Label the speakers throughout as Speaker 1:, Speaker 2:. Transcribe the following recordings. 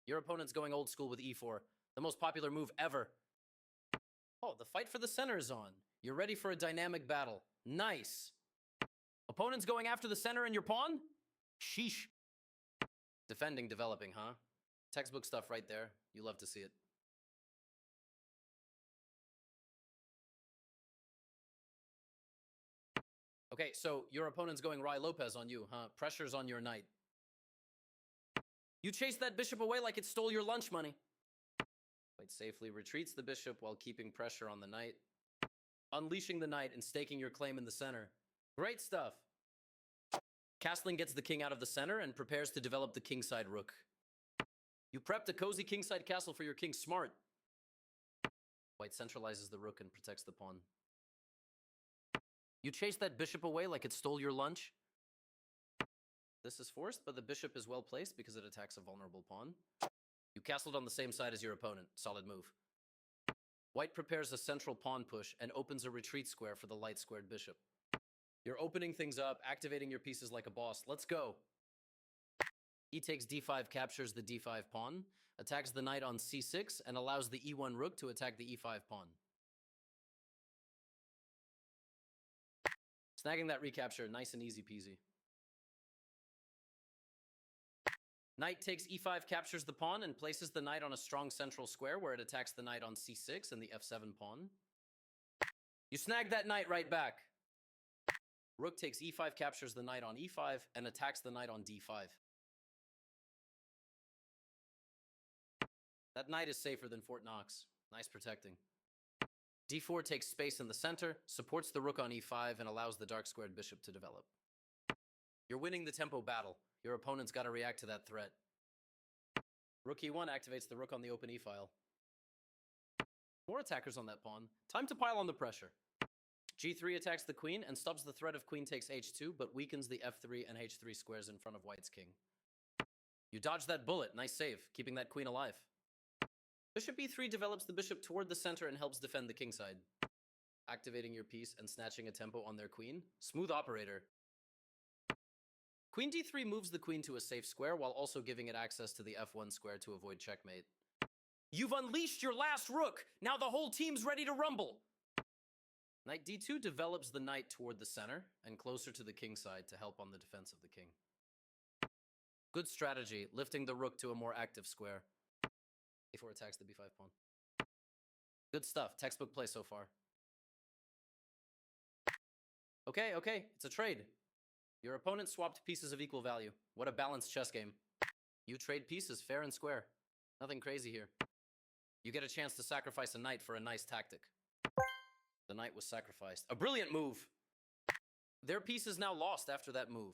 Speaker 1: Your opponent's going old school with e4, the most popular move ever. Oh, the fight for the center is on. You're ready for a dynamic battle. Nice. Opponent's going after the center and your pawn? Sheesh. Defending, developing, huh? Textbook stuff right there. You love to see it. Okay, so your opponent's going Rai Lopez on you, huh? Pressure's on your knight. You chase that bishop away like it stole your lunch money. White safely retreats the bishop while keeping pressure on the knight. Unleashing the knight and staking your claim in the center. Great stuff. Castling gets the king out of the center and prepares to develop the kingside rook. You prepped a cozy kingside castle for your king. Smart. White centralizes the rook and protects the pawn. You chase that bishop away like it stole your lunch. This is forced, but the bishop is well placed because it attacks a vulnerable pawn. You castled on the same side as your opponent. Solid move. White prepares a central pawn push and opens a retreat square for the light squared bishop. You're opening things up, activating your pieces like a boss. Let's go. E takes d5 captures the d5 pawn, attacks the knight on c6, and allows the e1 rook to attack the e5 pawn. Snagging that recapture, nice and easy peasy. Knight takes e5 captures the pawn and places the knight on a strong central square where it attacks the knight on c6 and the f7 pawn. You snag that knight right back. Rook takes e5 captures the knight on e5 and attacks the knight on d5. That knight is safer than Fort Knox. Nice protecting. d4 takes space in the center, supports the rook on e5, and allows the dark squared bishop to develop. You're winning the tempo battle. Your opponent's got to react to that threat. Rook e1 activates the rook on the open e-file. More attackers on that pawn. Time to pile on the pressure. g3 attacks the queen and stops the threat of queen takes h2, but weakens the f3 and h3 squares in front of white's king. You dodge that bullet. Nice save, keeping that queen alive. Bishop e3 develops the bishop toward the center and helps defend the kingside. Activating your piece and snatching a tempo on their queen. Smooth operator. Queen d3 moves the queen to a safe square while also giving it access to the f1 square to avoid checkmate. You've unleashed your last rook! Now the whole team's ready to rumble! Knight d2 develops the knight toward the center and closer to the king side to help on the defense of the king. Good strategy, lifting the rook to a more active square. a4 attacks the b5 pawn. Good stuff, textbook play so far. Okay, it's a trade. Your opponent swapped pieces of equal value. What a balanced chess game. You trade pieces fair and square. Nothing crazy here. You get a chance to sacrifice a knight for a nice tactic. The knight was sacrificed. A brilliant move. Their piece is now lost after that move.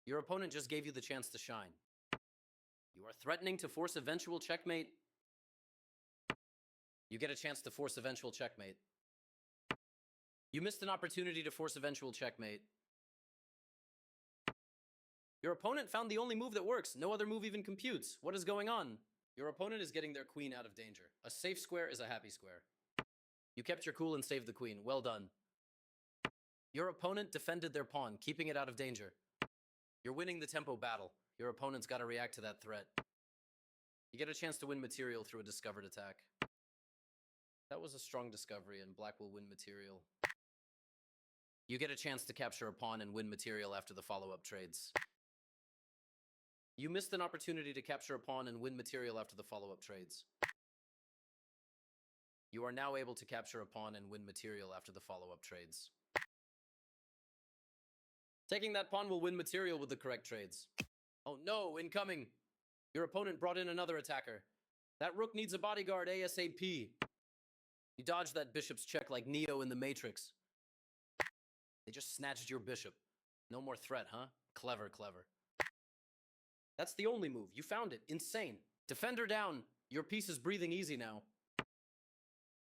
Speaker 1: Your opponent just gave you the chance to shine. You are threatening to force eventual checkmate. You get a chance to force eventual checkmate. You missed an opportunity to force eventual checkmate. Your opponent found the only move that works. No other move even computes. What is going on? Your opponent is getting their queen out of danger. A safe square is a happy square. You kept your cool and saved the queen. Well done. Your opponent defended their pawn, keeping it out of danger. You're winning the tempo battle. Your opponent's got to react to that threat. You get a chance to win material through a discovered attack. That was a strong discovery, and black will win material. You get a chance to capture a pawn and win material after the follow-up trades. You missed an opportunity to capture a pawn and win material after the follow-up trades. You are now able to capture a pawn and win material after the follow-up trades. Taking that pawn will win material with the correct trades. Oh no, incoming! Your opponent brought in another attacker. That rook needs a bodyguard ASAP. You dodged that bishop's check like Neo in the Matrix. They just snatched your bishop. No more threat, huh? Clever, clever. That's the only move. You found it. Insane. Defender down. Your piece is breathing easy now.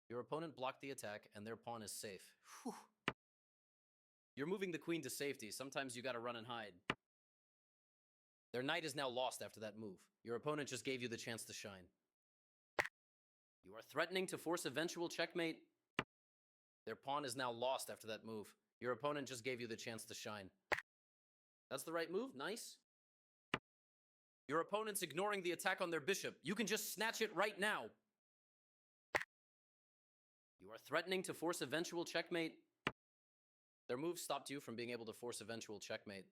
Speaker 1: Your opponent blocked the attack, and their pawn is safe. Whew. You're moving the queen to safety. Sometimes you gotta run and hide. Their knight is now lost after that move. Your opponent just gave you the chance to shine. You are threatening to force eventual checkmate. Their pawn is now lost after that move. Your opponent just gave you the chance to shine. That's the right move. Nice. Your opponent's ignoring the attack on their bishop. You can just snatch it right now. You are threatening to force eventual checkmate. Their move stopped you from being able to force eventual checkmate.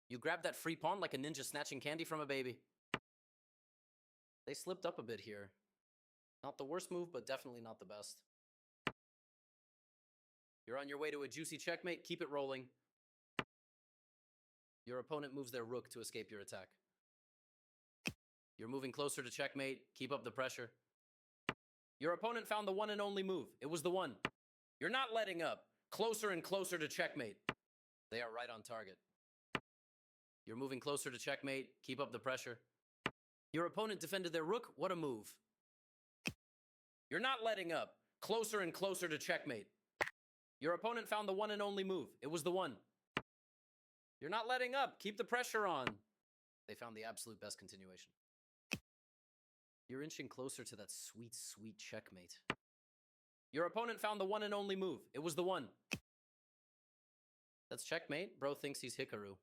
Speaker 1: You grabbed that free pawn like a ninja snatching candy from a baby. They slipped up a bit here. Not the worst move, but definitely not the best. You're on your way to a juicy checkmate. Keep it rolling. Your opponent moves their rook to escape your attack. You're moving closer to checkmate. Keep up the pressure. Your opponent found the one and only move. It was the one. You're not letting up. Closer and closer to checkmate. They are right on target. You're moving closer to checkmate. Keep up the pressure. Your opponent defended their rook. What a move. You're not letting up. Closer and closer to checkmate. Your opponent found the one and only move. It was the one. You're not letting up. Keep the pressure on. They found the absolute best continuation. You're inching closer to that sweet, sweet checkmate. Your opponent found the one and only move. It was the one. That's checkmate. Bro thinks he's Hikaru.